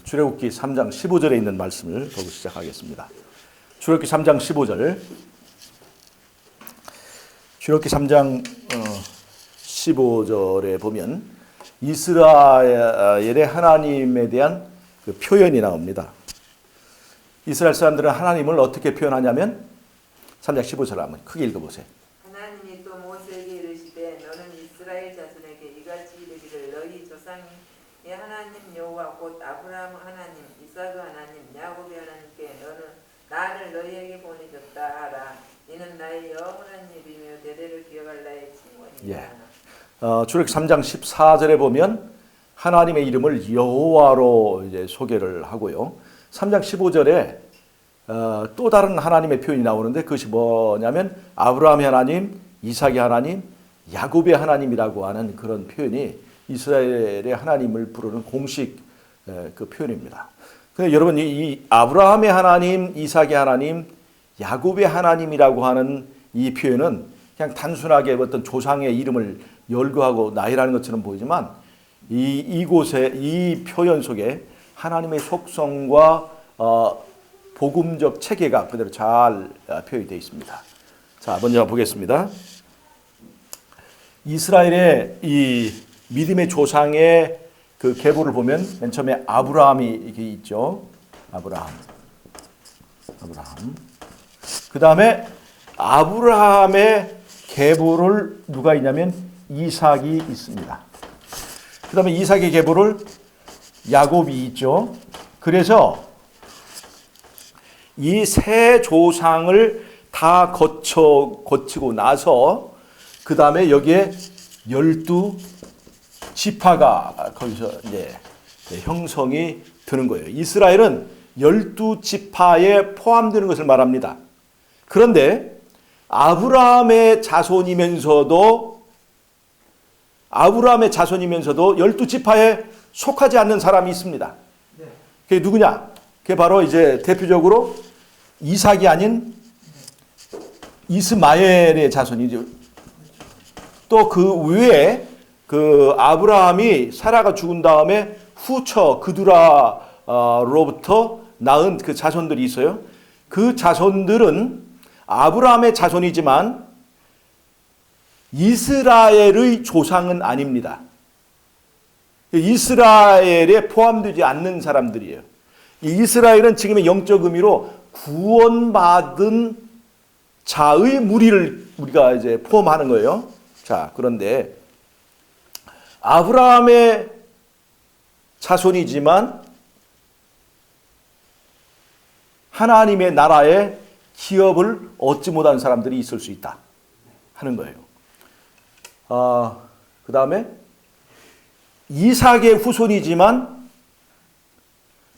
출애굽기 3장 15절에 있는 말씀을 보고 시작하겠습니다. 출애굽기 3장 15절. 출애굽기 3장 15절에 보면 이스라엘의 하나님에 대한 그 표현이 나옵니다. 이스라엘 사람들은 하나님을 어떻게 표현하냐면 3장 15절을 한번 크게 읽어보세요. 하나님이 또 모세에게 이르시되 너는 이스라엘 자손에게 이같이 이르기를 너희 조상의 하나님 여호와 곧 아브라함 하나님 이삭의 하나님 야곱의 하나님께 너는 나를 너희에게 보내줬다 하라. 이는 나의 영원한 일이며 대대를 기억할 나의 칭원이다. 출애굽기 3장 14절에 보면 하나님의 이름을 여호와로 이제 소개를 하고요. 3장 15절에 또 다른 하나님의 표현이 나오는데 그것이 뭐냐면 아브라함의 하나님, 이삭의 하나님, 야곱의 하나님이라고 하는 그런 표현이 이스라엘의 하나님을 부르는 공식 그 표현입니다. 근데 여러분 이 아브라함의 하나님, 이삭의 하나님, 야곱의 하나님이라고 하는 이 표현은 그냥 단순하게 어떤 조상의 이름을 열거하고 나열하는 것처럼 보이지만 이곳에 이 표현 속에 하나님의 속성과 복음적 체계가 그대로 잘 표현이 되어 있습니다. 자, 먼저 보겠습니다. 이스라엘의 이 믿음의 조상의 그 계보를 보면 맨 처음에 아브라함이 이렇게 있죠. 아브라함. 그 다음에 아브라함의 계보를 누가 있냐면 이삭이 있습니다. 그 다음에 이삭의 계보를 야곱이 있죠. 그래서 이 세 조상을 다 거치고 나서 그 다음에 여기에 12지파가 거기서 이제 형성이 되는 거예요. 이스라엘은 12지파에 포함되는 것을 말합니다. 그런데 아브라함의 자손이면서도 12지파에 속하지 않는 사람이 있습니다. 그게 누구냐? 그게 바로 이제 대표적으로 이삭이 아닌 이스마엘의 자손이죠. 또 그 외에 그 아브라함이 사라가 죽은 다음에 후처 그두라로부터 낳은 그 자손들이 있어요. 그 자손들은 아브라함의 자손이지만 이스라엘의 조상은 아닙니다. 이스라엘에 포함되지 않는 사람들이에요. 이스라엘은 지금의 영적 의미로 구원받은 자의 무리를 우리가 이제 포함하는 거예요. 자, 그런데 아브라함의 자손이지만 하나님의 나라의 기업을 얻지 못한 사람들이 있을 수 있다 하는 거예요. 그 다음에 이삭의 후손이지만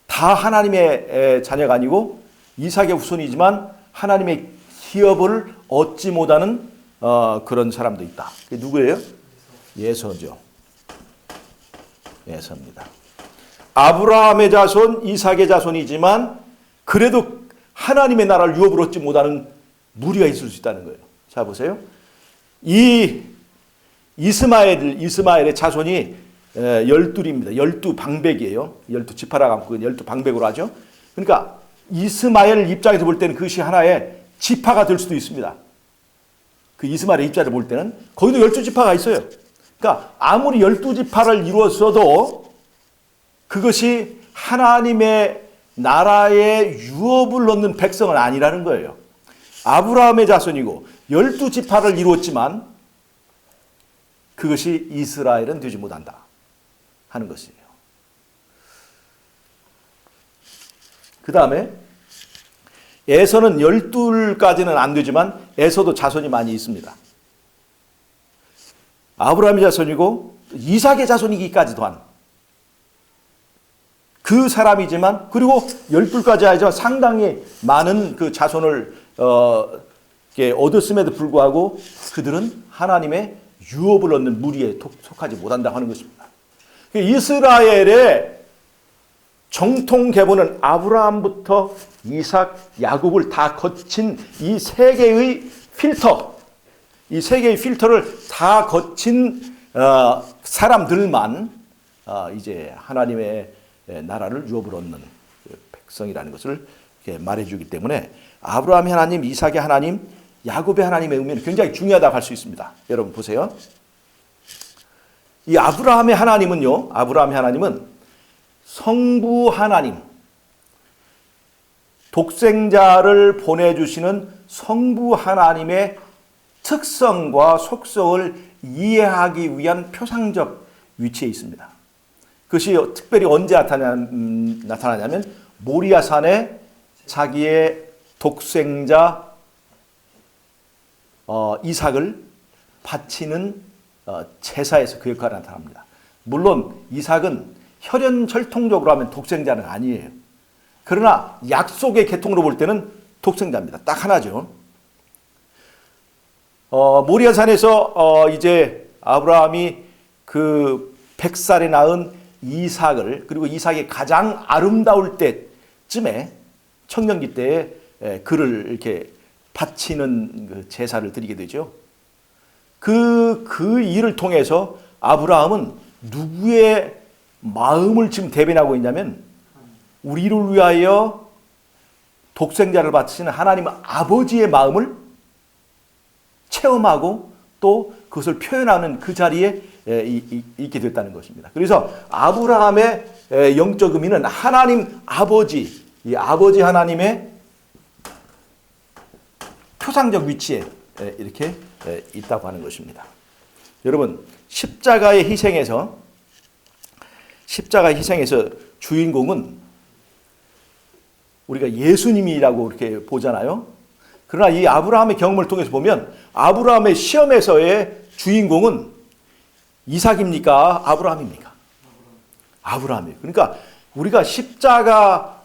다 하나님의 자녀가 아니고 이삭의 후손이지만 하나님의 기업을 얻지 못하는 그런 사람도 있다. 그게 누구예요? 예서죠. 예서입니다. 아브라함의 자손, 이삭의 자손이지만 그래도 하나님의 나라를 유업을 얻지 못하는 무리가 있을 수 있다는 거예요. 자, 보세요. 이 이스마엘의 자손이 12입니다. 12방백이에요. 12지파라고 하고 12방백으로 하죠. 그러니까 이스마엘 입장에서 볼 때는 그것이 하나의 지파가 될 수도 있습니다. 그 이스마엘의 입장에서 볼 때는 거기도 12지파가 있어요. 그러니까 아무리 12지파를 이루었어도 그것이 하나님의 나라의 유업을 얻는 백성은 아니라는 거예요. 아브라함의 자손이고 12지파를 이루었지만 그것이 이스라엘은 되지 못한다 하는 것이에요. 그 다음에 에서는 12까지는 안 되지만 에서도 자손이 많이 있습니다. 아브라함의 자손이고 이삭의 자손이기까지도 한 그 사람이지만 그리고 12까지 하죠. 상당히 많은 그 자손을 얻었음에도 불구하고 그들은 하나님의 유업을 얻는 무리에 속하지 못한다 하는 것입니다. 이스라엘의 정통 계보는 아브라함부터 이삭, 야곱을 다 거친 이 세 개의 필터, 이 세 개의 필터를 다 거친 사람들만 이제 하나님의 나라를 유업을 얻는 백성이라는 것을 말해주기 때문에 아브라함의 하나님, 이삭의 하나님, 야곱의 하나님의 의미는 굉장히 중요하다고 할 수 있습니다. 여러분 보세요. 이 아브라함의 하나님은 성부 하나님, 독생자를 보내주시는 성부 하나님의 특성과 속성을 이해하기 위한 표상적 위치에 있습니다. 그것이 특별히 언제 나타나냐면 모리아산에 자기의 독생자 이삭을 바치는 제사에서 그 역할이 나타납니다. 물론 이삭은 혈연혈통적으로 하면 독생자는 아니에요. 그러나 약속의 계통으로 볼 때는 독생자입니다. 딱 하나죠. 모리아산에서 이제 아브라함이 그 100살에 낳은 이삭을, 그리고 이삭이 가장 아름다울 때쯤에 청년기 때에 그를 이렇게 바치는 그 제사를 드리게 되죠. 그 일을 통해서 아브라함은 누구의 마음을 지금 대변하고 있냐면 우리를 위하여 독생자를 바치시는 하나님 아버지의 마음을 체험하고 또 그것을 표현하는 그 자리에 있게 됐다는 것입니다. 그래서 아브라함의 영적 의미는 하나님 아버지, 이 아버지 하나님의 표상적 위치에 이렇게 있다고 하는 것입니다. 여러분, 십자가의 희생에서 주인공은 우리가 예수님이라고 이렇게 보잖아요. 그러나 이 아브라함의 경험을 통해서 보면 아브라함의 시험에서의 주인공은 이삭입니까? 아브라함입니까? 아브라함이에요. 그러니까 우리가 십자가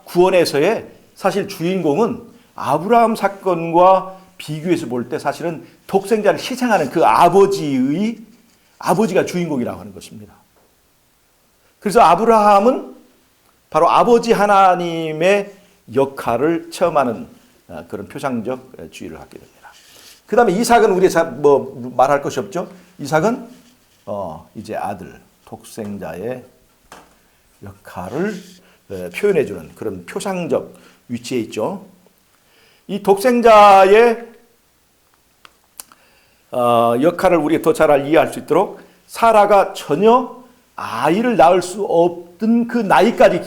구원에서의 사실 주인공은 아브라함 사건과 비교해서 볼 때 사실은 독생자를 희생하는 그 아버지가 주인공이라고 하는 것입니다. 그래서 아브라함은 바로 아버지 하나님의 역할을 체험하는 그런 표상적 주의를 갖게 됩니다. 그 다음에 이삭은 우리가 말할 것이 없죠. 이삭은 이제 아들, 독생자의 역할을 표현해주는 그런 표상적 위치에 있죠. 이 독생자의 역할을 우리가 더 잘 이해할 수 있도록 사라가 전혀 아이를 낳을 수 없던 그 나이까지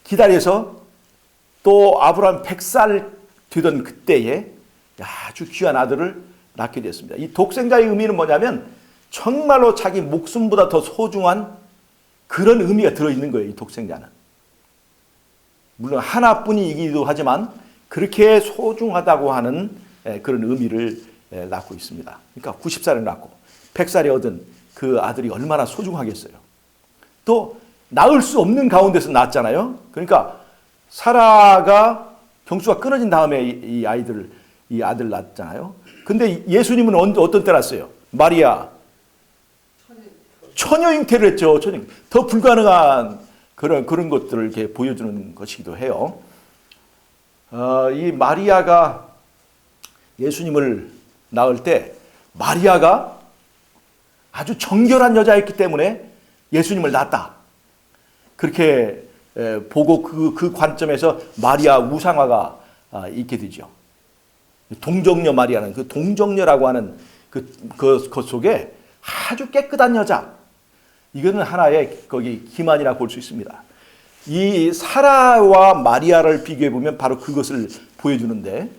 기다려서 또 아브라함 100살 되던 그때에 아주 귀한 아들을 낳게 됐습니다. 이 독생자의 의미는 뭐냐면 정말로 자기 목숨보다 더 소중한 그런 의미가 들어있는 거예요. 이 독생자는. 물론 하나뿐이기도 하지만 그렇게 소중하다고 하는 그런 의미를 낳고 있습니다. 그러니까 90살에 낳고 100살에 얻은 그 아들이 얼마나 소중하겠어요. 또 낳을 수 없는 가운데서 낳았잖아요. 그러니까 사라가 경수가 끊어진 다음에 이 아들 낳았잖아요. 근데 예수님은 어떤 때 낳았어요? 마리아 처녀 잉태를 했죠. 더 불가능한 그런 것들을 이렇게 보여주는 것이기도 해요. 이 마리아가 예수님을 낳을 때 마리아가 아주 정결한 여자였기 때문에 예수님을 낳았다. 그렇게 보고 그 관점에서 마리아 우상화가 있게 되죠. 동정녀 마리아는 그 동정녀라고 하는 그 속에 아주 깨끗한 여자. 이거는 하나의 거기 기만이라고 볼 수 있습니다. 이 사라와 마리아를 비교해 보면 바로 그것을 보여주는데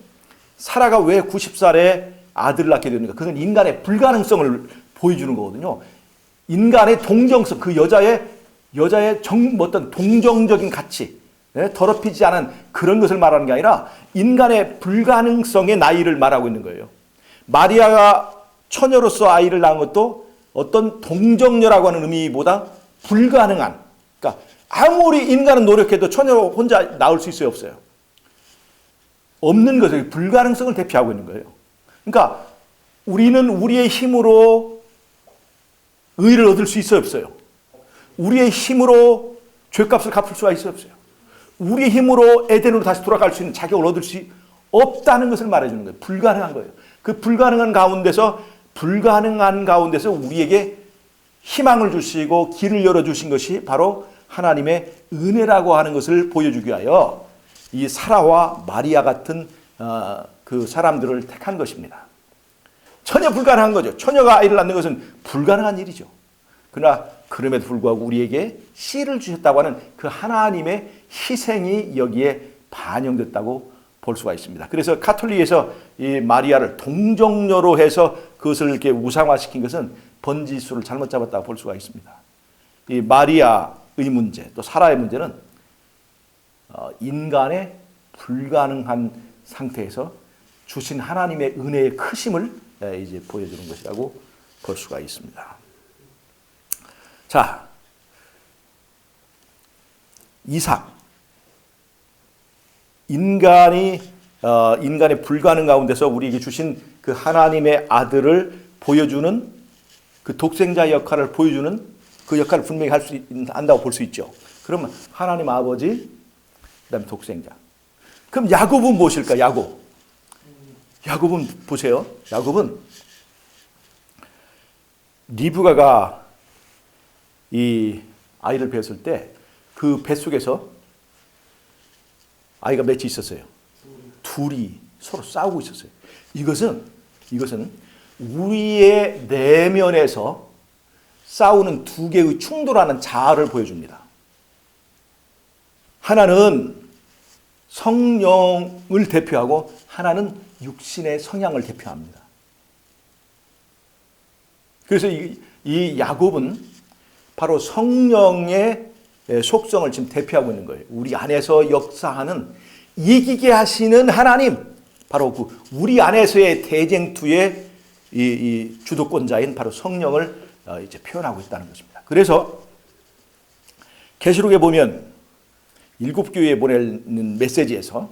사라가 왜 90살에 아들을 낳게 되는가? 그건 인간의 불가능성을 보여주는 거거든요. 인간의 동정성, 그 여자의 어떤 동정적인 가치, 더럽히지 않은 그런 것을 말하는 게 아니라 인간의 불가능성의 나이를 말하고 있는 거예요. 마리아가 처녀로서 아이를 낳은 것도 어떤 동정녀라고 하는 의미보다 불가능한, 그러니까 아무리 인간은 노력해도 처녀로 혼자 낳을 수 있어요, 없어요? 없는 것을, 불가능성을 대표하고 있는 거예요. 그러니까 우리는 우리의 힘으로 의를 얻을 수 있어요, 없어요? 우리의 힘으로 죄값을 갚을 수가 있어요, 없어요? 우리의 힘으로 에덴으로 다시 돌아갈 수 있는 자격을 얻을 수 없다는 것을 말해주는 거예요. 불가능한 거예요. 그 불가능한 가운데서 우리에게 희망을 주시고 길을 열어주신 것이 바로 하나님의 은혜라고 하는 것을 보여주기 위하여 이 사라와 마리아 같은 그 사람들을 택한 것입니다. 전혀 불가능한 거죠. 처녀가 아이를 낳는 것은 불가능한 일이죠. 그러나 그럼에도 불구하고 우리에게 씨를 주셨다고 하는 그 하나님의 희생이 여기에 반영됐다고 볼 수가 있습니다. 그래서 가톨릭에서 이 마리아를 동정녀로 해서 그것을 이렇게 우상화시킨 것은 번지수를 잘못 잡았다고 볼 수가 있습니다. 이 마리아의 문제, 또 사라의 문제는 인간의 불가능한 상태에서 주신 하나님의 은혜의 크심을 이제 보여주는 것이라고 볼 수가 있습니다. 자, 이삭. 인간의 불가능 가운데서 우리에게 주신 그 하나님의 아들을 보여주는 그 독생자 역할을 보여주는 그 역할을 분명히 한다고 볼 수 있죠. 그러면 하나님 아버지, 그다음에 독생자. 그럼 야곱은 무엇일까? 야곱은 보세요. 야곱은 리브가가 이 아이를 배웠을 때 그 뱃속에서 아이가 맺혀 있었어요. 둘이 서로 싸우고 있었어요. 이것은 우리의 내면에서 싸우는 두 개의 충돌하는 자아를 보여줍니다. 하나는 성령을 대표하고 하나는 육신의 성향을 대표합니다. 그래서 이 야곱은 바로 성령의 속성을 지금 대표하고 있는 거예요. 우리 안에서 역사하는 이기게 하시는 하나님, 바로 그 우리 안에서의 대쟁투의 이 주도권자인 바로 성령을 이제 표현하고 있다는 것입니다. 그래서 계시록에 보면 7교회에 보내는 메시지에서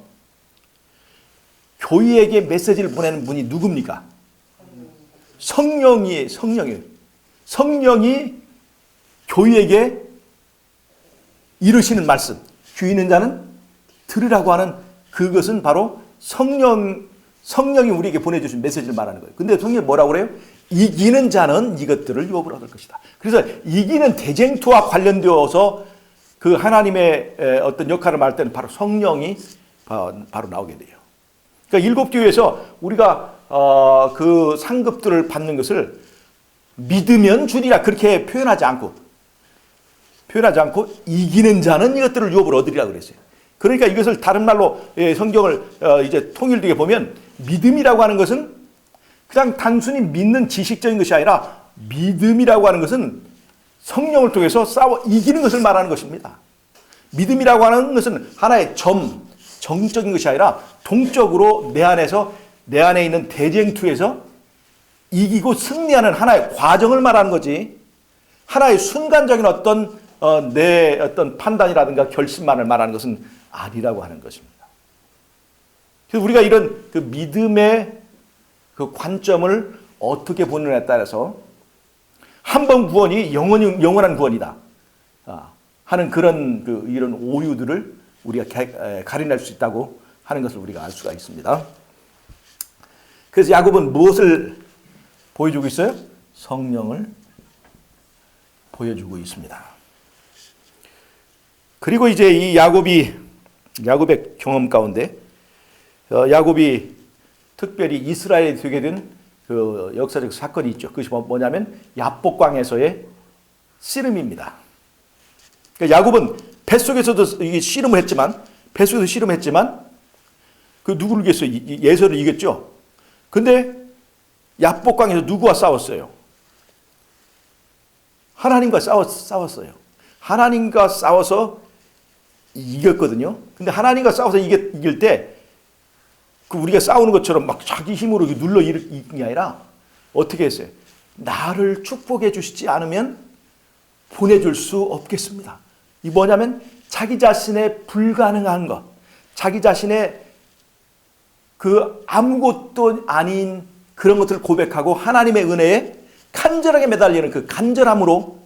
교회에게 메시지를 보내는 분이 누굽니까? 성령이에요. 성령이 교회에게 이르시는 말씀, 귀 있는 자는 들으라고 하는 그것은 바로 성령이 우리에게 보내주신 메시지를 말하는 거예요. 근데 성령이 뭐라고 그래요? 이기는 자는 이것들을 유업을 얻을 것이다. 그래서 이기는 대쟁투와 관련되어서 그 하나님의 어떤 역할을 말할 때는 바로 성령이 바로 나오게 돼요. 그러니까 7교회에서 우리가 그 상급들을 받는 것을 믿으면 주리라 그렇게 표현하지 않고 이기는 자는 이것들을 유업을 얻으리라 그랬어요. 그러니까 이것을 다른 말로 성경을 이제 통일되게 보면 믿음이라고 하는 것은 그냥 단순히 믿는 지식적인 것이 아니라 믿음이라고 하는 것은 성령을 통해서 싸워 이기는 것을 말하는 것입니다. 믿음이라고 하는 것은 하나의 정적인 것이 아니라 동적으로 내 안에 있는 대쟁투에서 이기고 승리하는 하나의 과정을 말하는 거지. 하나의 순간적인 내 어떤 판단이라든가 결심만을 말하는 것은 아니라고 하는 것입니다. 그래서 우리가 이런 그 믿음의 그 관점을 어떻게 보느냐에 따라서 한 번 구원이 영원한 구원이다 하는 그런 이런 오류들을 우리가 가려낼 수 있다고 하는 것을 우리가 알 수가 있습니다. 그래서 야곱은 무엇을 보여주고 있어요? 성령을 보여주고 있습니다. 그리고 이제 이 야곱의 경험 가운데 야곱이 특별히 이스라엘이 되게 된 그 역사적 사건이 있죠. 그것이 뭐냐면 야복강에서의 씨름입니다. 그러니까 야곱은 뱃속에서도 이게 씨름을 했지만 그 누구를 이겼어요? 예서를 이겼죠. 근데 야복강에서 누구와 싸웠어요? 하나님과 싸웠어요. 하나님과 싸워서 이겼거든요. 근데 하나님과 싸워서 이길 때 그 우리가 싸우는 것처럼 막 자기 힘으로 눌러 이긴 게 아니라 어떻게 했어요? 나를 축복해 주시지 않으면 보내줄 수 없겠습니다. 이 뭐냐면 자기 자신의 불가능한 것, 자기 자신의 그 아무것도 아닌 그런 것들을 고백하고 하나님의 은혜에 간절하게 매달리는 그 간절함으로,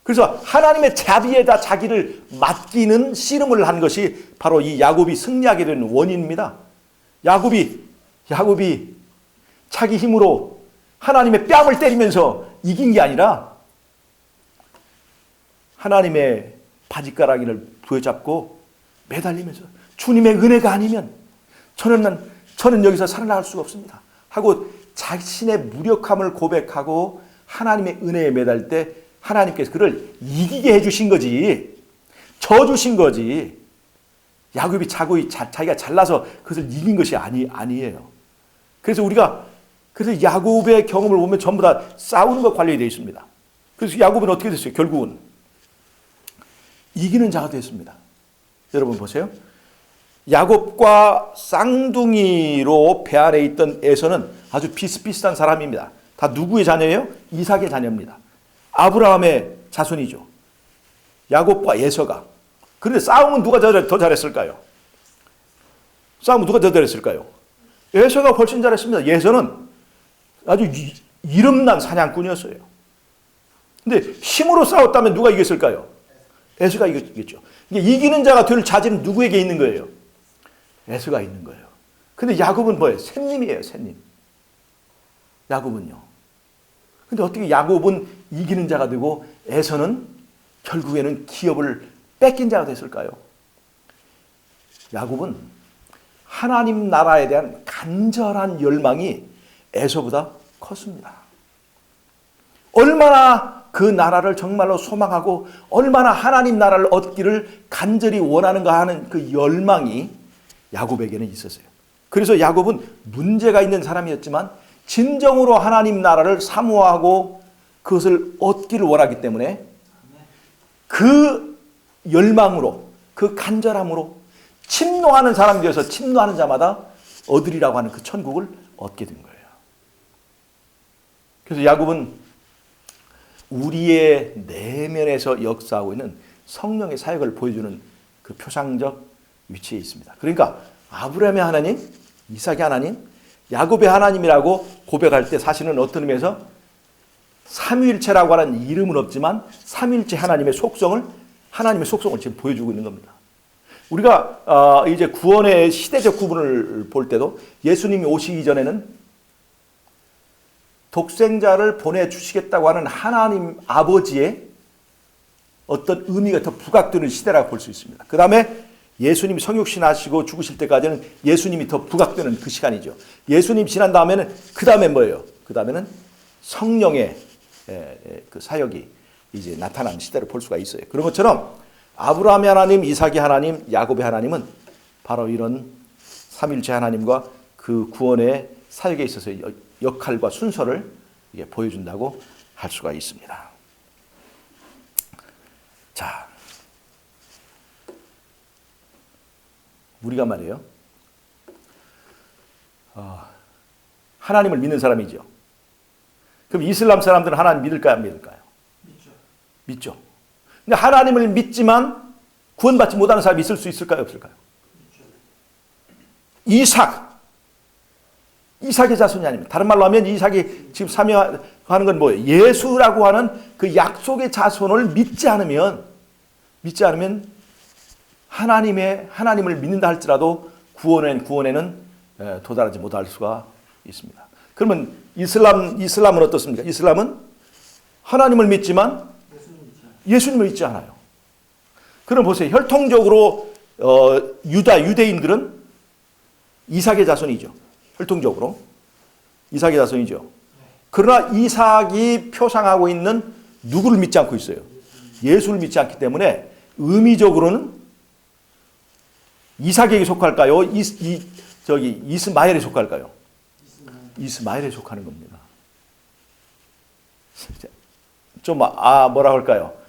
그래서 하나님의 자비에다 자기를 맡기는 씨름을 한 것이 바로 이 야곱이 승리하게 되는 원인입니다. 야곱이 자기 힘으로 하나님의 뺨을 때리면서 이긴 게 아니라 하나님의 바짓가랑이를 부여잡고 매달리면서 주님의 은혜가 아니면 저는 여기서 살아나갈 수가 없습니다 하고 자신의 무력함을 고백하고 하나님의 은혜에 매달 때 하나님께서 그를 이기게 해주신 거지, 져주신 거지. 야곱이 자기가 잘나서 그것을 이긴 것이 아니에요. 그래서 야곱의 경험을 보면 전부 다 싸우는 것 관련이 되어 있습니다. 그래서 야곱은 어떻게 됐어요? 결국은 이기는 자가 됐습니다. 여러분 보세요. 야곱과 쌍둥이로 배 안에 있던 에서는 아주 비슷비슷한 사람입니다. 다 누구의 자녀예요? 이삭의 자녀입니다. 아브라함의 자손이죠. 야곱과 에서가. 그런데 싸움은 누가 더 잘했을까요? 싸움은 누가 더 잘했을까요? 에서가 훨씬 잘했습니다. 에서는 아주 이름난 사냥꾼이었어요. 근데 힘으로 싸웠다면 누가 이겼을까요? 에서가 이겼죠. 이기는 자가 될 자질은 누구에게 있는 거예요? 에서가 있는 거예요. 근데 야곱은 뭐예요? 셋님이에요, 셋님. 야곱은요. 근데 어떻게 야곱은 이기는 자가 되고 에서는 결국에는 기업을 뺏긴 자가 됐을까요? 야곱은 하나님 나라에 대한 간절한 열망이 에서보다 컸습니다. 얼마나 그 나라를 정말로 소망하고 얼마나 하나님 나라를 얻기를 간절히 원하는가 하는 그 열망이 야곱에게는 있었어요. 그래서 야곱은 문제가 있는 사람이었지만 진정으로 하나님 나라를 사모하고 그것을 얻기를 원하기 때문에 그 열망으로, 그 간절함으로 침노하는 사람이 되어서 침노하는 자마다 얻으리라고 하는 그 천국을 얻게 된 거예요. 그래서 야곱은 우리의 내면에서 역사하고 있는 성령의 사역을 보여주는 그 표상적 위치에 있습니다. 그러니까 아브라함의 하나님, 이삭의 하나님, 야곱의 하나님이라고 고백할 때 사실은 어떤 의미에서 삼위일체라고 하는 이름은 없지만 삼위일체 하나님의 속성을 지금 보여주고 있는 겁니다. 우리가 이제 구원의 시대적 구분을 볼 때도 예수님이 오시기 전에는 독생자를 보내주시겠다고 하는 하나님 아버지의 어떤 의미가 더 부각되는 시대라고 볼 수 있습니다. 그 다음에 예수님이 성육신 하시고 죽으실 때까지는 예수님이 더 부각되는 그 시간이죠. 예수님 지난 다음에는 그 다음에 뭐예요? 그 다음에는 성령의 그 사역이 이제 나타나는 시대를 볼 수가 있어요. 그런 것처럼 아브라함의 하나님, 이삭의 하나님, 야곱의 하나님은 바로 이런 삼일체 하나님과 그 구원의 사역에 있어서 역할과 순서를 이게 보여준다고 할 수가 있습니다. 자, 우리가 말이에요. 하나님을 믿는 사람이죠. 그럼 이슬람 사람들은 하나님 믿을까요? 안 믿을까요? 믿죠. 근데 하나님을 믿지만 구원받지 못하는 사람이 있을 수 있을까요? 없을까요? 이삭의 자손이 아닙니다. 다른 말로 하면 이삭이 지금 사명하는 건 뭐예요? 예수라고 하는 그 약속의 자손을 믿지 않으면 하나님을 믿는다 할지라도 구원에는 도달하지 못할 수가 있습니다. 그러면 이슬람은 어떻습니까? 이슬람은 하나님을 믿지만 예수님을 믿지 않아요. 그럼 보세요. 혈통적으로 유대인들은 이삭의 자손이죠. 혈통적으로 이삭의 자손이죠. 그러나 이삭이 표상하고 있는 누구를 믿지 않고 있어요? 예수를 믿지 않기 때문에 의미적으로는 이삭에게 속할까요? 이스마엘에 속할까요? 이스마엘에 속하는 겁니다. 좀 뭐라 할까요?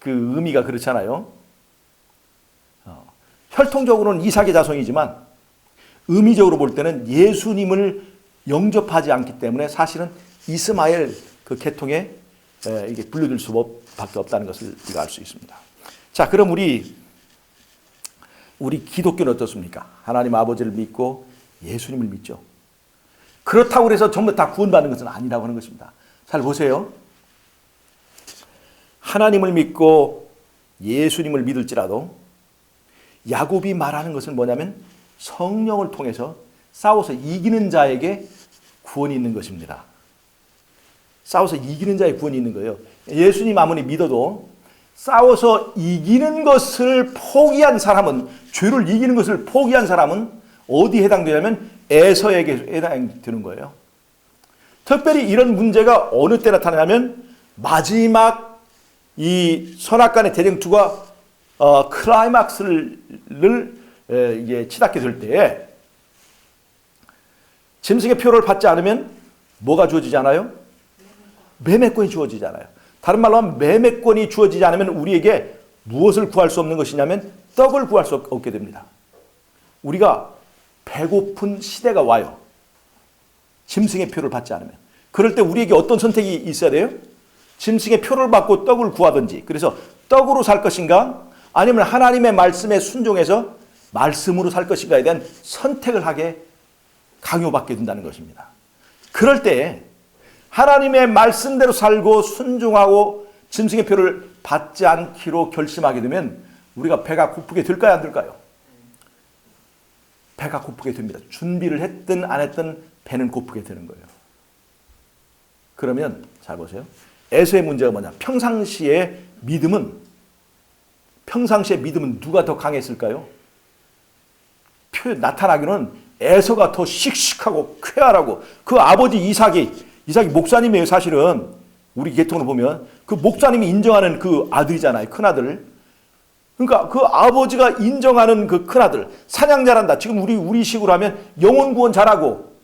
그 의미가 그렇잖아요. 혈통적으로는 이삭의 자손이지만 의미적으로 볼 때는 예수님을 영접하지 않기 때문에 사실은 이스마엘 그 계통에 이게 분류될 수밖에 없다는 것을 우리가 알 수 있습니다. 자, 그럼 우리 기독교는 어떻습니까? 하나님 아버지를 믿고 예수님을 믿죠. 그렇다고 해서 전부 다 구원받는 것은 아니라고 하는 것입니다. 잘 보세요. 하나님을 믿고 예수님을 믿을지라도 야곱이 말하는 것은 뭐냐면 성령을 통해서 싸워서 이기는 자에게 구원이 있는 것입니다. 싸워서 이기는 자의 구원이 있는 거예요. 예수님 아무리 믿어도 싸워서 이기는 것을 포기한 사람은, 죄를 이기는 것을 포기한 사람은 어디에 해당되냐면 에서에게 해당되는 거예요. 특별히 이런 문제가 어느 때 나타나냐면 마지막 이 선악간의 대쟁투가 클라이막스를 이제 치닫게 될 때에 짐승의 표를 받지 않으면 뭐가 주어지지 않아요? 매매권이 주어지잖아요. 다른 말로 하면 매매권이 주어지지 않으면 우리에게 무엇을 구할 수 없는 것이냐면 떡을 구할 수 없게 됩니다. 우리가 배고픈 시대가 와요. 짐승의 표를 받지 않으면. 그럴 때 우리에게 어떤 선택이 있어야 돼요? 짐승의 표를 받고 떡을 구하든지, 그래서 떡으로 살 것인가 아니면 하나님의 말씀에 순종해서 말씀으로 살 것인가에 대한 선택을 하게 강요받게 된다는 것입니다. 그럴 때 하나님의 말씀대로 살고 순종하고 짐승의 표를 받지 않기로 결심하게 되면 우리가 배가 고프게 될까요, 안 될까요? 배가 고프게 됩니다. 준비를 했든 안 했든 배는 고프게 되는 거예요. 그러면 잘 보세요. 에서의 문제가 뭐냐? 평상시에 믿음은 누가 더 강했을까요? 나타나기는 에서가 더 씩씩하고 쾌활하고, 그 아버지 이삭이 목사님이에요. 사실은 우리 계통으로 보면 그 목사님이 인정하는 그 아들이잖아요. 큰아들. 그러니까 그 아버지가 인정하는 그 큰아들, 사냥 잘한다. 지금 우리 식으로 하면 영혼 구원 잘하고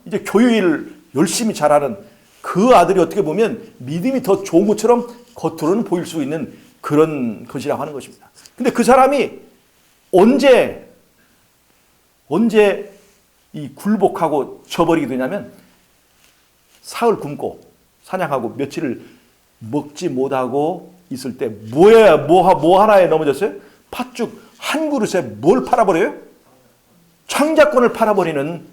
이제 교회 일 열심히 잘하는 그 아들이 어떻게 보면 믿음이 더 좋은 것처럼 겉으로는 보일 수 있는 그런 것이라고 하는 것입니다. 근데 그 사람이 언제 이 굴복하고 져버리게 되냐면 사흘 굶고 사냥하고 며칠을 먹지 못하고 있을 때 뭐 하나에 넘어졌어요? 팥죽 한 그릇에 뭘 팔아버려요? 창자권을 팔아버리는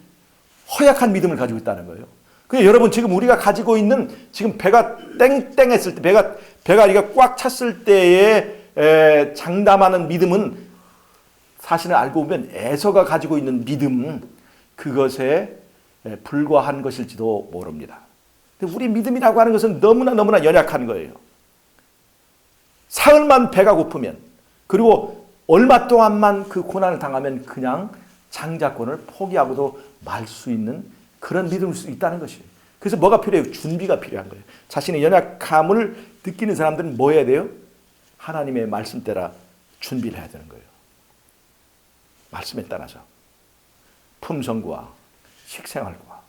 허약한 믿음을 가지고 있다는 거예요. 그러니까 여러분, 지금 우리가 가지고 있는, 지금 배가 땡땡했을 때, 배가 이가 꽉 찼을 때에 장담하는 믿음은 사실은 알고 보면 에서가 가지고 있는 믿음, 그것에 불과한 것일지도 모릅니다. 근데 우리 믿음이라고 하는 것은 너무나 연약한 거예요. 사흘만 배가 고프면, 그리고 얼마 동안만 그 고난을 당하면 그냥 장자권을 포기하고도 말 수 있는 그런 믿음일 수 있다는 것이에요. 그래서 뭐가 필요해요? 준비가 필요한 거예요. 자신의 연약함을 느끼는 사람들은 뭐 해야 돼요? 하나님의 말씀 따라 준비를 해야 되는 거예요. 말씀에 따라서 품성과 식생활과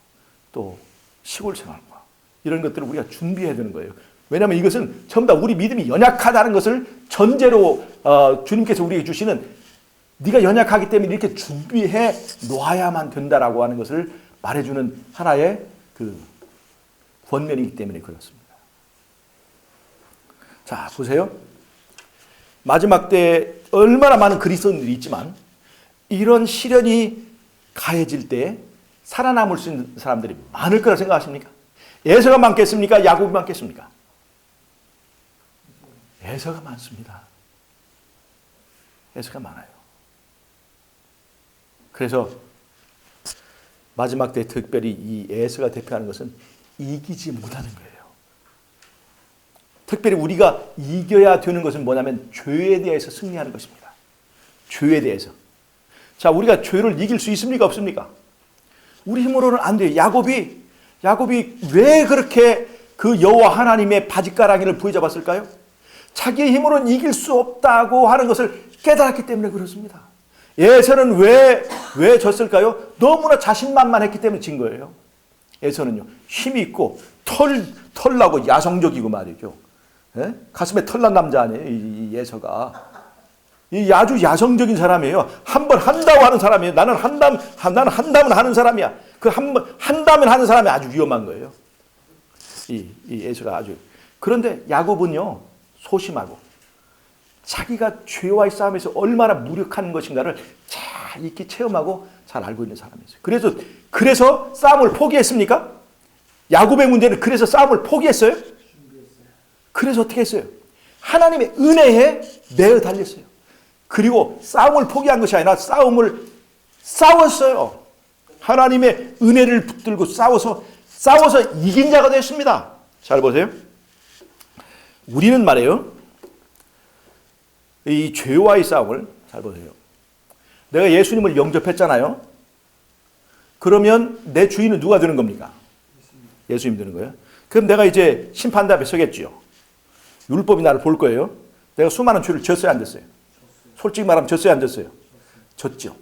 또 시골 생활과 이런 것들을 우리가 준비해야 되는 거예요. 왜냐하면 이것은 전부 다 우리 믿음이 연약하다는 것을 전제로 주님께서 우리에게 주시는, 네가 연약하기 때문에 이렇게 준비해 놓아야만 된다라고 하는 것을 말해주는 하나의 그 권면이기 때문에 그렇습니다. 자, 보세요. 마지막 때 얼마나 많은 그리스도인들이 있지만 이런 시련이 가해질 때 살아남을 수 있는 사람들이 많을 거라 생각하십니까? 에서가 많겠습니까? 야곱이 많겠습니까? 에서가 많습니다. 에서가 많아요. 그래서 마지막 때 특별히 이 에서가 대표하는 것은 이기지 못하는 거예요. 특별히 우리가 이겨야 되는 것은 뭐냐면 죄에 대해서 승리하는 것입니다. 죄에 대해서. 자, 우리가 죄를 이길 수 있습니까? 없습니까? 우리 힘으로는 안 돼요. 야곱이 왜 그렇게 그 여호와 하나님의 바짓가랑이를 부여잡았을까요? 자기의 힘으로는 이길 수 없다고 하는 것을 깨달았기 때문에 그렇습니다. 에서는 왜 졌을까요? 너무나 자신만만했기 때문에 진 거예요. 에서는요, 힘이 있고 털나고 야성적이고 말이죠. 예? 가슴에 털난 남자 아니에요, 이 에서가. 이 아주 야성적인 사람이에요. 한 번 한다고 하는 사람이에요. 나는 한다면 하는 사람이야. 그 한다면 하는 사람이 아주 위험한 거예요. 이 에서가 아주. 그런데 야곱은요, 소심하고 자기가 죄와의 싸움에서 얼마나 무력한 것인가를 잘 익히 체험하고 잘 알고 있는 사람이었어요. 그래서 싸움을 포기했습니까? 야곱의 문제는 그래서 싸움을 포기했어요? 그래서 어떻게 했어요? 하나님의 은혜에 매어 달렸어요. 그리고 싸움을 포기한 것이 아니라 싸움을 싸웠어요. 하나님의 은혜를 붙들고 싸워서 이긴 자가 됐습니다. 잘 보세요. 우리는 말이에요. 이 죄와의 싸움을 잘 보세요. 내가 예수님을 영접했잖아요. 그러면 내 주인은 누가 되는 겁니까? 예수님 되는 거예요. 그럼 내가 이제 심판대 앞에 서겠죠. 율법이 나를 볼 거예요. 내가 수많은 죄를 졌어요, 안 졌어요? 솔직히 말하면 졌어요, 안 졌어요? 졌죠.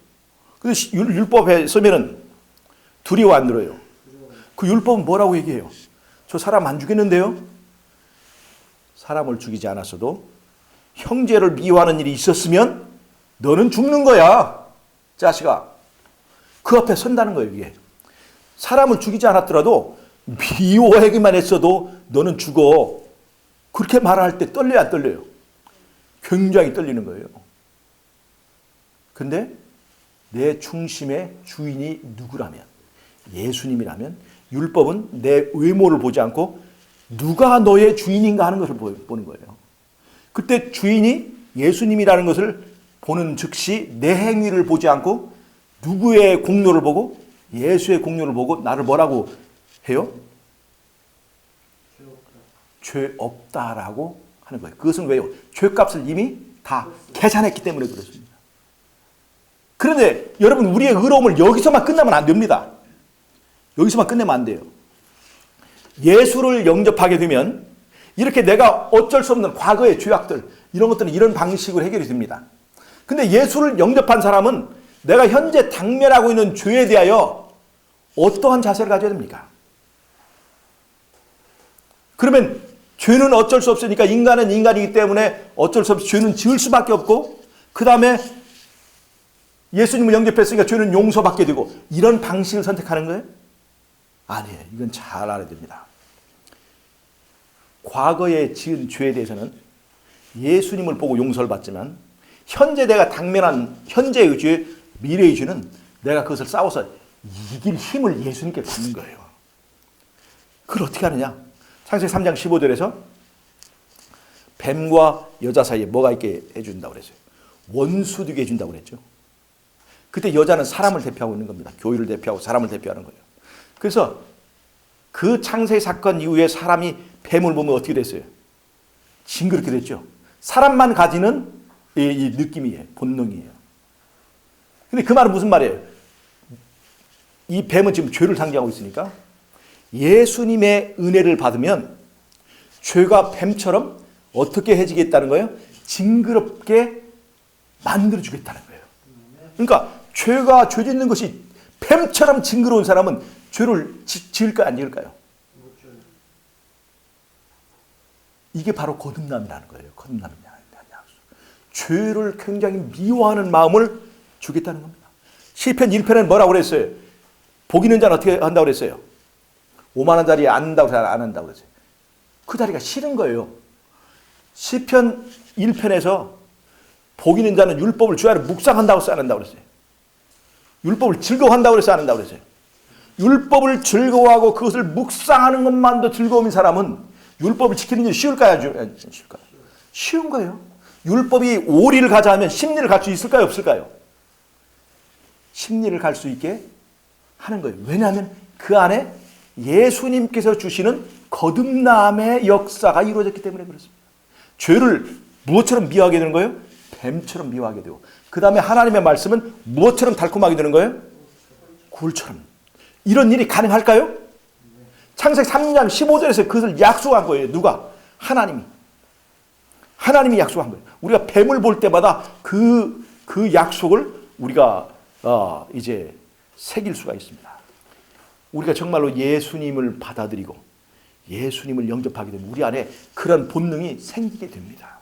근데 율법에 서면은 두려워 안 들어요. 그 율법은 뭐라고 얘기해요? 저 사람 안 죽였는데요? 사람을 죽이지 않았어도 형제를 미워하는 일이 있었으면 너는 죽는 거야, 자식아. 그 앞에 선다는 거예요, 이게. 사람을 죽이지 않았더라도 미워하기만 했어도 너는 죽어. 그렇게 말할 때 떨려요, 안 떨려요? 굉장히 떨리는 거예요. 근데 내 중심의 주인이 누구라면, 예수님이라면, 율법은 내 외모를 보지 않고 누가 너의 주인인가 하는 것을 보는 거예요. 그때 주인이 예수님이라는 것을 보는 즉시 내 행위를 보지 않고 누구의 공로를 보고 예수의 공로를 보고 나를 뭐라고 해요? 죄 없다라고 하는 거예요. 그것은 왜요? 죄값을 이미 다 계산했기 때문에 그렇습니다. 그런데 여러분, 우리의 의로움을 여기서만 끝나면 안 됩니다. 여기서만 끝내면 안 돼요. 예수를 영접하게 되면 이렇게 내가 어쩔 수 없는 과거의 죄악들, 이런 것들은 이런 방식으로 해결이 됩니다. 근데 예수를 영접한 사람은 내가 현재 당면하고 있는 죄에 대하여 어떠한 자세를 가져야 됩니까? 그러면 죄는 어쩔 수 없으니까, 인간은 인간이기 때문에 어쩔 수 없이 죄는 지을 수밖에 없고, 그 다음에 예수님을 영접했으니까 죄는 용서받게 되고, 이런 방식을 선택하는 거예요? 아니에요. 이건 잘 알아야 됩니다. 과거에 지은 죄에 대해서는 예수님을 보고 용서를 받지만, 현재 내가 당면한 현재의 죄, 미래의 죄는 내가 그것을 싸워서 이길 힘을 예수님께 받는 거예요. 그걸 어떻게 하느냐? 창세기 3장 15절에서 뱀과 여자 사이에 뭐가 있게 해준다고 그랬어요? 원수 되게 해준다고 그랬죠. 그때 여자는 사람을 대표하고 있는 겁니다. 교회를 대표하고 사람을 대표하는 거예요. 그래서 그 창세 사건 이후에 사람이 뱀을 보면 어떻게 됐어요? 징그럽게 됐죠. 사람만 가지는 이 느낌이에요. 본능이에요. 근데 그 말은 무슨 말이에요? 이 뱀은 지금 죄를 상징하고 있으니까 예수님의 은혜를 받으면 죄가 뱀처럼 어떻게 해지겠다는 거예요? 징그럽게 만들어주겠다는 거예요. 그러니까 죄가 죄 짓는 것이 뱀처럼 징그러운 사람은 죄를 지을까요, 안 지을까요? 이게 바로 거듭남이라는 거예요. 거듭남이냐. 죄를 굉장히 미워하는 마음을 주겠다는 겁니다. 시편 1편에는 뭐라고 그랬어요? 복 있는 자는 어떻게 한다고 그랬어요? 5만 원짜리 안 한다고 안 한다고 그랬어요. 그 자리가 싫은 거예요. 시편 1편에서 복 있는 자는 율법을 주야로 묵상한다고 써야 한다고 그랬어요. 율법을 즐거워한다고 그래서 안 한다고 그랬어요. 율법을 즐거워하고 그것을 묵상하는 것만도 즐거움인 사람은 율법을 지키는 게 쉬울까요? 쉬울까요? 쉬운 거예요. 율법이 오리를 가자 하면 심리를 갈 수 있을까요? 없을까요? 심리를 갈 수 있게 하는 거예요. 왜냐하면 그 안에 예수님께서 주시는 거듭남의 역사가 이루어졌기 때문에 그렇습니다. 죄를 무엇처럼 미워하게 되는 거예요? 뱀처럼 미워하게 되고, 그 다음에 하나님의 말씀은 무엇처럼 달콤하게 되는 거예요? 굴처럼. 이런 일이 가능할까요? 창세기 3장 15절에서 그것을 약속한 거예요. 누가? 하나님이 약속한 거예요. 우리가 뱀을 볼 때마다 그 약속을 우리가 이제 새길 수가 있습니다. 우리가 정말로 예수님을 받아들이고 예수님을 영접하게 되면 우리 안에 그런 본능이 생기게 됩니다.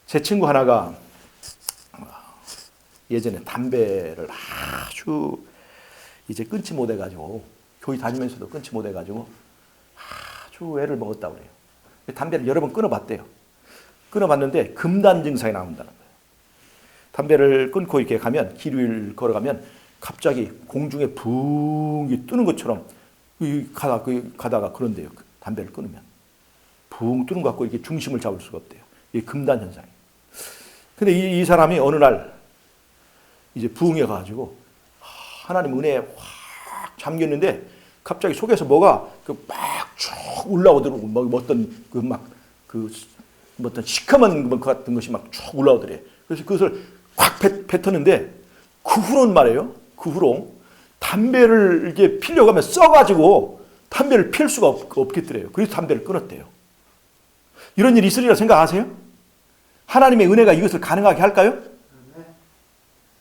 제 친구 하나가 예전에 담배를 아주 이제 끊지 못해가지고, 교회 다니면서도 끊지 못해가지고 아주 애를 먹었다고 그래요. 담배를 여러 번 끊어봤대요. 끊어봤는데 금단 증상이 나온다는 거예요. 담배를 끊고 이렇게 가면, 길 위를 걸어가면 갑자기 공중에 붕 뜨는 것처럼 가다가 그런데요. 담배를 끊으면 붕 뜨는 것 같고 이렇게 중심을 잡을 수가 없대요. 이게 금단 현상이에요. 근데 이 사람이 어느 날 이제 부응해가지고 하나님 은혜에 확 잠겼는데 갑자기 속에서 뭐가 막 쭉 올라오더라고. 뭐 어떤 어떤 시커먼 것 같은 것이 막 쭉 올라오더래. 그래서 그것을 확 뱉었는데 그 후로는 말이에요. 그 후로 담배를 이게 피려고 하면 써가지고 담배를 필 수가 없겠더래요. 그래서 담배를 끊었대요. 이런 일이 있으리라 생각하세요? 하나님의 은혜가 이것을 가능하게 할까요?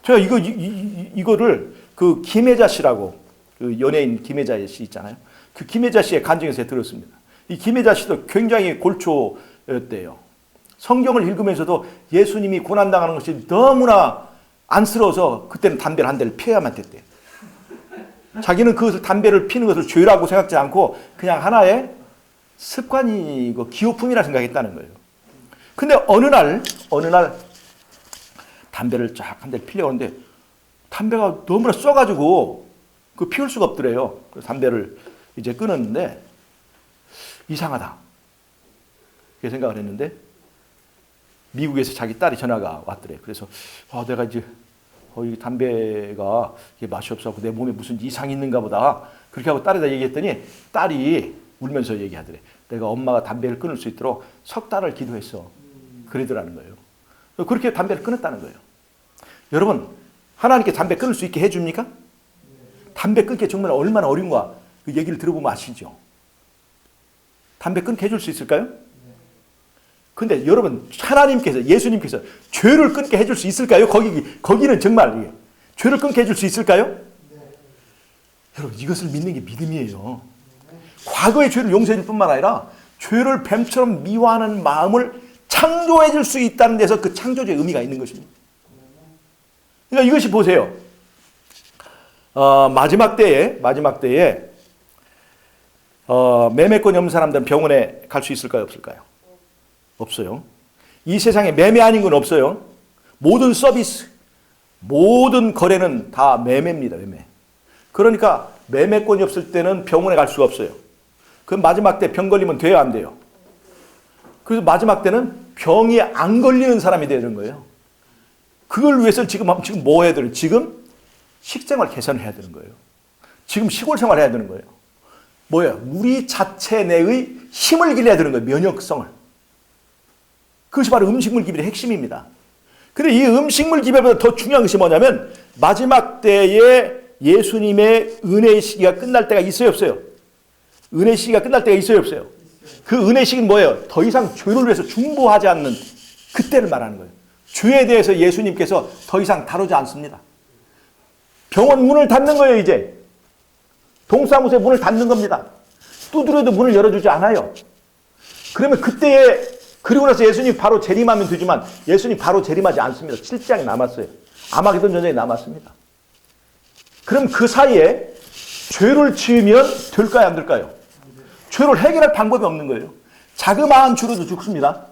제가 이거를 그 김혜자 씨라고 그 연예인 김혜자 씨 있잖아요. 그 김혜자 씨의 간증에서 들었습니다. 이 김혜자 씨도 굉장히 골초였대요. 성경을 읽으면서도 예수님이 고난당하는 것이 너무나 안쓰러워서 그때는 담배를 한 대를 피워야만 됐대요. 자기는 그것을 담배를 피는 것을 죄라고 생각지 않고 그냥 하나의 습관이고 기호품이라 생각했다는 거예요. 근데 어느 날 담배를 쫙 한 대를 피려고 하는데 담배가 너무나 써가지고 그 피울 수가 없더래요. 그래서 담배를 이제 끊었는데 이상하다. 그렇게 생각을 했는데 미국에서 자기 딸이 전화가 왔더래. 그래서 내가 이제 이 담배가 이게 맛이 없어서 내 몸에 무슨 이상이 있는가 보다. 그렇게 하고 딸에다 얘기했더니 딸이 울면서 얘기하더래. 내가 엄마가 담배를 끊을 수 있도록 석 달을 기도했어. 그러더라는 거예요. 그렇게 담배를 끊었다는 거예요. 여러분, 하나님께 담배 끊을 수 있게 해줍니까? 담배 끊기 정말 얼마나 어려운가 그 얘기를 들어보면 아시죠? 담배 끊게 해줄 수 있을까요? 근데 여러분, 하나님께서, 예수님께서 죄를 끊게 해줄 수 있을까요? 거기는 정말 죄를 끊게 해줄 수 있을까요? 여러분, 이것을 믿는 게 믿음이에요. 과거의 죄를 용서해 줄 뿐만 아니라 죄를 뱀처럼 미워하는 마음을 창조해 줄 수 있다는 데서 그 창조주의 의미가 있는 것입니다. 그러니까 이것이 보세요. 마지막 때에 매매권이 없는 사람들은 병원에 갈 수 있을까요? 없을까요? 없어요. 이 세상에 매매 아닌 건 없어요. 모든 서비스, 모든 거래는 다 매매입니다. 매매. 그러니까 매매권이 없을 때는 병원에 갈 수가 없어요. 그럼 마지막 때 병 걸리면 돼요? 안 돼요? 그래서 마지막 때는 병이 안 걸리는 사람이 되는 거예요. 그걸 위해서 지금 뭐 해야 돼요? 지금 식생활 개선해야 되는 거예요. 지금 시골 생활 해야 되는 거예요. 뭐예요? 우리 자체 내의 힘을 길러야 되는 거예요. 면역성을. 그것이 바로 음식물 기별의 핵심입니다. 근데 이 음식물 기별보다 더 중요한 것이 뭐냐면 마지막 때에 예수님의 은혜의 시기가 끝날 때가 있어요, 없어요? 은혜의 시기가 끝날 때가 있어요, 없어요? 그 은혜의 시기는 뭐예요? 더 이상 죄를 위해서 중보하지 않는 그때를 말하는 거예요. 죄에 대해서 예수님께서 더 이상 다루지 않습니다. 병원 문을 닫는 거예요, 이제. 동사무소의 문을 닫는 겁니다. 두드려도 문을 열어주지 않아요. 그러면 그때에, 그리고 나서 예수님 바로 재림하면 되지만 예수님 바로 재림하지 않습니다. 7장이 남았어요. 아마게돈 전쟁이 남았습니다. 그럼 그 사이에 죄를 지으면 될까요, 안 될까요? 죄를 해결할 방법이 없는 거예요. 자그마한 죄로도 죽습니다.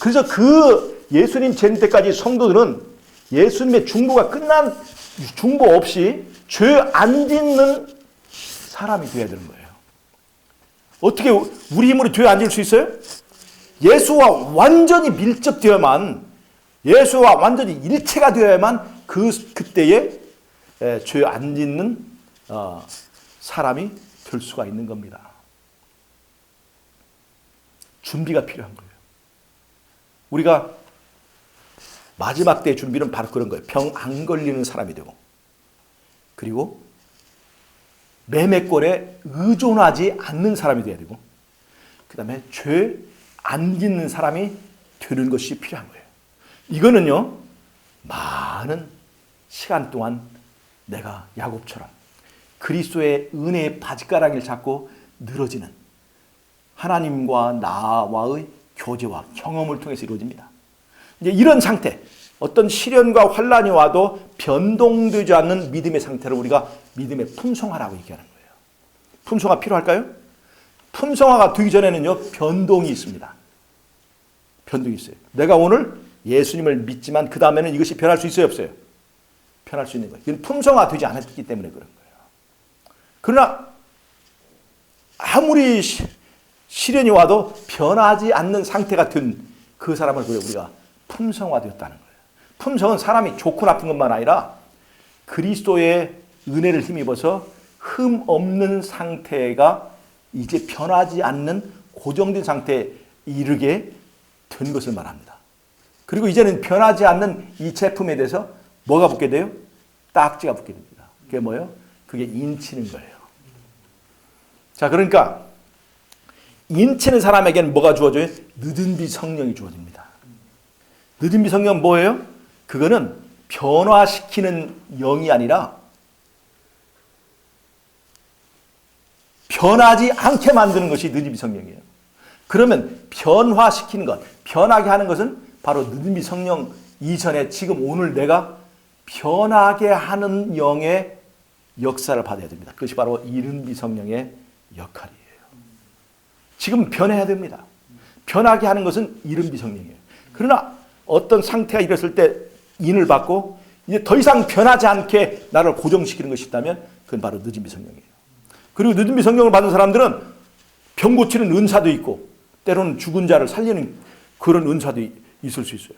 그래서 그 예수님 재림 때까지 성도들은 예수님의 중보가 끝난 중보 없이 죄 안 짓는 사람이 되어야 되는 거예요. 어떻게 우리 힘으로 죄 안 지을 수 있어요? 예수와 완전히 밀접되어야만, 예수와 완전히 일체가 되어야만 그때에 죄 안 짓는 사람이 될 수가 있는 겁니다. 준비가 필요한 거예요. 우리가 마지막 때의 준비는 바로 그런 거예요. 병 안 걸리는 사람이 되고, 그리고 매매권에 의존하지 않는 사람이 되어야 되고, 그 다음에 죄 안 짓는 사람이 되는 것이 필요한 거예요. 이거는요, 많은 시간 동안 내가 야곱처럼 그리스도의 은혜의 바짓가랑이를 잡고 늘어지는 하나님과 나와의 교제와 경험을 통해서 이루어집니다. 이제 이런 상태, 어떤 시련과 환란이 와도 변동되지 않는 믿음의 상태를 우리가 믿음의 품성화라고 얘기하는 거예요. 품성화 필요할까요? 품성화가 되기 전에는요, 변동이 있습니다. 변동이 있어요. 내가 오늘 예수님을 믿지만 그 다음에는 이것이 변할 수 있어요, 없어요? 변할 수 있는 거예요. 이건 품성화 되지 않았기 때문에 그런 거예요. 그러나 아무리 시련이 와도 변하지 않는 상태가 된 그 사람을 우리가 품성화되었다는 거예요. 품성은 사람이 좋고 나쁜 것만 아니라 그리스도의 은혜를 힘입어서 흠 없는 상태가 이제 변하지 않는 고정된 상태에 이르게 된 것을 말합니다. 그리고 이제는 변하지 않는 이 제품에 대해서 뭐가 붙게 돼요? 딱지가 붙게 됩니다. 그게 뭐예요? 그게 인치는 거예요. 자, 그러니까 인치는 사람에게는 뭐가 주어져요? 늦은 비 성령이 주어집니다. 늦은 비 성령은 뭐예요? 그거는 변화시키는 영이 아니라 변하지 않게 만드는 것이 늦은 비 성령이에요. 그러면 변화시키는 것, 변하게 하는 것은 바로 늦은 비 성령 이전에 지금 오늘 내가 변하게 하는 영의 역사를 받아야 됩니다. 그것이 바로 이른 비 성령의 역할이에요. 지금 변해야 됩니다. 변하게 하는 것은 이른 비 성령이에요. 그러나 어떤 상태가 이랬을 때 인을 받고 이제 더 이상 변하지 않게 나를 고정시키는 것이 있다면 그건 바로 늦은 비 성령이에요. 그리고 늦은 비 성령을 받은 사람들은 병 고치는 은사도 있고 때로는 죽은 자를 살리는 그런 은사도 있을 수 있어요.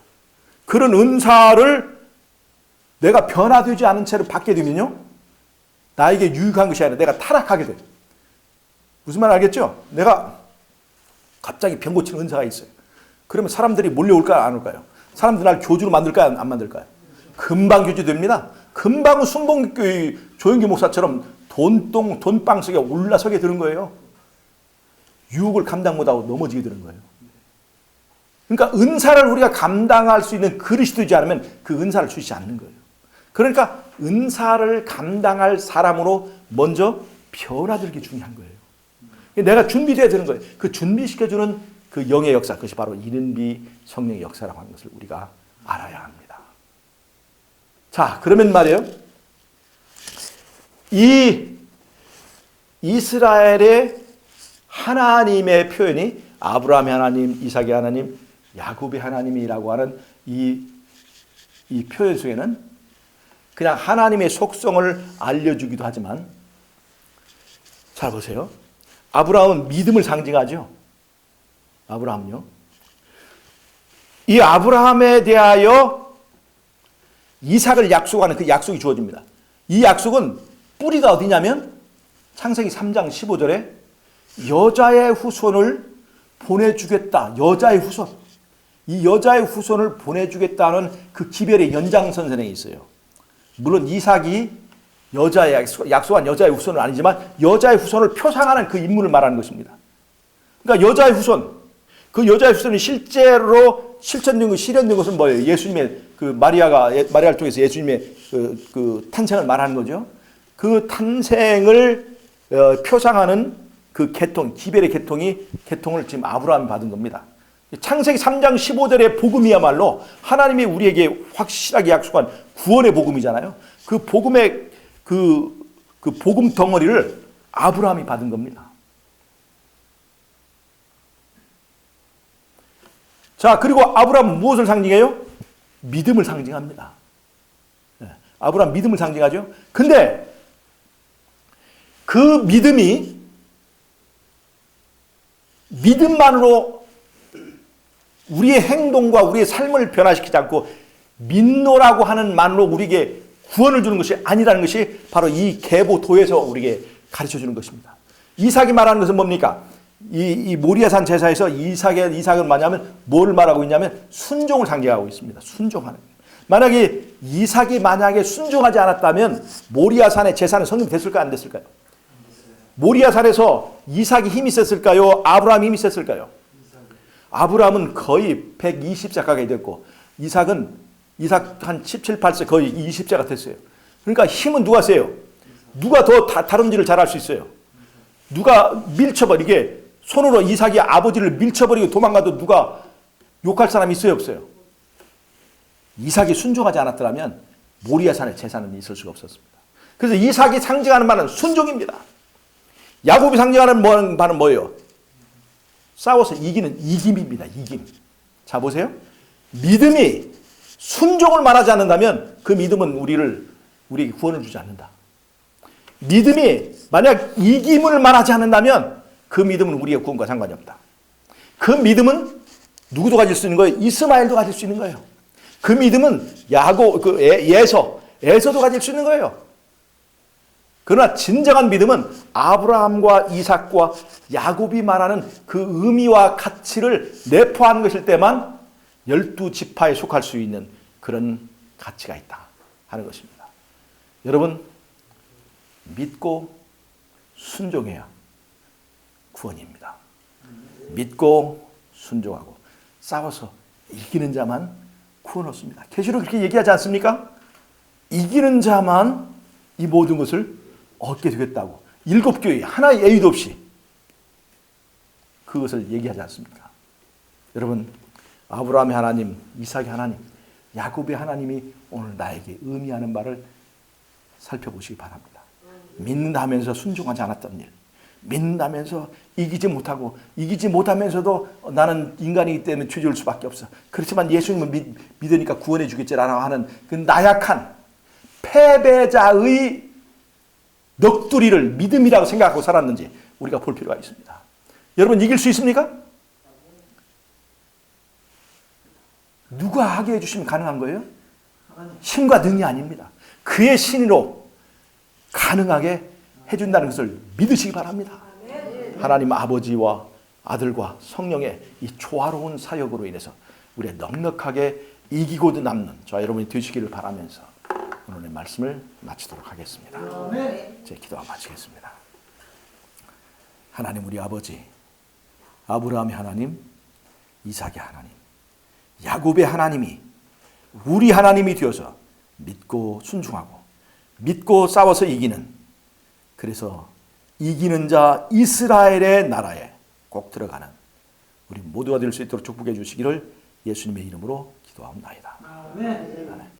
그런 은사를 내가 변화되지 않은 채로 받게 되면요, 나에게 유익한 것이 아니라 내가 타락하게 돼요. 무슨 말 알겠죠? 내가 갑자기 병 고치는 은사가 있어요. 그러면 사람들이 몰려올까요? 안 올까요? 사람들이 날 교주로 만들까요? 안 만들까요? 금방 교주됩니다. 금방 순복교회 조영기 목사처럼 돈방 속에 올라서게 되는 거예요. 유혹을 감당 못하고 넘어지게 되는 거예요. 그러니까 은사를 우리가 감당할 수 있는 그릇이 되지 않으면 그 은사를 주시지 않는 거예요. 그러니까 은사를 감당할 사람으로 먼저 변화되는 게 중요한 거예요. 내가 준비되어야 되는 거예요. 그 준비시켜주는 그 영의 역사, 그것이 바로 이른 비 성령의 역사라고 하는 것을 우리가 알아야 합니다. 자, 그러면 말이에요. 이 이스라엘의 하나님의 표현이 아브라함의 하나님, 이삭의 하나님, 야곱의 하나님이라고 하는 이 표현 속에는 그냥 하나님의 속성을 알려주기도 하지만, 잘 보세요. 아브라함은 믿음을 상징하죠. 아브라함요. 이 아브라함에 대하여 이삭을 약속하는 그 약속이 주어집니다. 이 약속은 뿌리가 어디냐면 창세기 3장 15절에 여자의 후손을 보내주겠다. 여자의 후손. 이 여자의 후손을 보내주겠다는 그 기별의 연장선상에 있어요. 물론 이삭이 여자의 약속한 여자의 후손은 아니지만 여자의 후손을 표상하는 그 인물을 말하는 것입니다. 그러니까 여자의 후손, 그 여자의 후손이 실제로 실천된 것, 실현된 것은 뭐예요? 예수님의 그 마리아를 통해서 예수님의 그 탄생을 말하는 거죠. 그 탄생을 표상하는 그 계통, 기별의 계통을 지금 아브라함이 받은 겁니다. 창세기 3장 15절의 복음이야말로 하나님이 우리에게 확실하게 약속한 구원의 복음이잖아요. 그 복음의 그 복음 덩어리를 아브라함이 받은 겁니다. 자, 그리고 아브라함은 무엇을 상징해요? 믿음을 상징합니다. 아브라함 믿음을 상징하죠. 근데 그 믿음만으로 우리의 행동과 우리의 삶을 변화시키지 않고 믿노라고 하는 만으로 우리에게 구원을 주는 것이 아니라는 것이 바로 이 계보도에서 우리에게 가르쳐주는 것입니다. 이삭이 말하는 것은 뭡니까? 이 모리아산 제사에서 이삭은 뭐냐면 뭘 말하고 있냐면 순종을 상징하고 있습니다. 순종하는. 만약에 이삭이 만약에 순종하지 않았다면 모리아산의 제사는 성립 됐을까요? 안 됐을까요? 모리아산에서 이삭이 힘이 있었을까요? 아브라함이 힘이 있었을까요? 아브라함은 거의 120세 가까이 됐고 이삭 한 17, 8세 거의 20세가 됐어요. 그러니까 힘은 누가 세요? 누가 더 다름질을 잘할 수 있어요? 누가 밀쳐버리게 손으로 이삭이 아버지를 밀쳐버리고 도망가도 누가 욕할 사람이 있어요? 없어요? 이삭이 순종하지 않았더라면 모리아산의 제사는 있을 수가 없었습니다. 그래서 이삭이 상징하는 바는 순종입니다. 야곱이 상징하는 바는 뭐예요? 싸워서 이기는 이김입니다. 이김. 자, 보세요. 믿음이 순종을 말하지 않는다면 그 믿음은 우리에게 구원을 주지 않는다. 믿음이 만약 이김을 말하지 않는다면 그 믿음은 우리의 구원과 상관이 없다. 그 믿음은 누구도 가질 수 있는 거예요? 이스마엘도 가질 수 있는 거예요. 그 믿음은 에서도 가질 수 있는 거예요. 그러나 진정한 믿음은 아브라함과 이삭과 야곱이 말하는 그 의미와 가치를 내포하는 것일 때만 12지파에 속할 수 있는 그런 가치가 있다 하는 것입니다. 여러분, 믿고 순종해야 구원입니다. 믿고 순종하고 싸워서 이기는 자만 구원 얻습니다. 계시록 그렇게 얘기하지 않습니까? 이기는 자만 이 모든 것을 얻게 되겠다고. 7교회 하나의 예의도 없이 그것을 얘기하지 않습니까? 여러분, 아브라함의 하나님, 이삭의 하나님, 야곱의 하나님이 오늘 나에게 의미하는 바를 살펴보시기 바랍니다. 믿는다면서 순종하지 않았던 일, 믿는다면서 이기지 못하면서도 나는 인간이기 때문에 죄질 수밖에 없어. 그렇지만 예수님을 믿으니까 구원해 주겠지라고 하는 그 나약한 패배자의 넋두리를 믿음이라고 생각하고 살았는지 우리가 볼 필요가 있습니다. 여러분, 이길 수 있습니까? 누가 하게 해주시면 가능한 거예요? 힘과 능이 아닙니다. 그의 신으로 가능하게 해준다는 것을 믿으시기 바랍니다. 하나님 아버지와 아들과 성령의 이 조화로운 사역으로 인해서 우리가 넉넉하게 이기고도 남는 저와 여러분이 되시기를 바라면서 오늘의 말씀을 마치도록 하겠습니다. 제 기도와 마치겠습니다. 하나님, 우리 아버지, 아브라함의 하나님, 이삭의 하나님, 야곱의 하나님이 우리 하나님이 되어서 믿고 순종하고 믿고 싸워서 이기는, 그래서 이기는 자 이스라엘의 나라에 꼭 들어가는 우리 모두가 될 수 있도록 축복해 주시기를 예수님의 이름으로 기도하옵나이다. 아멘.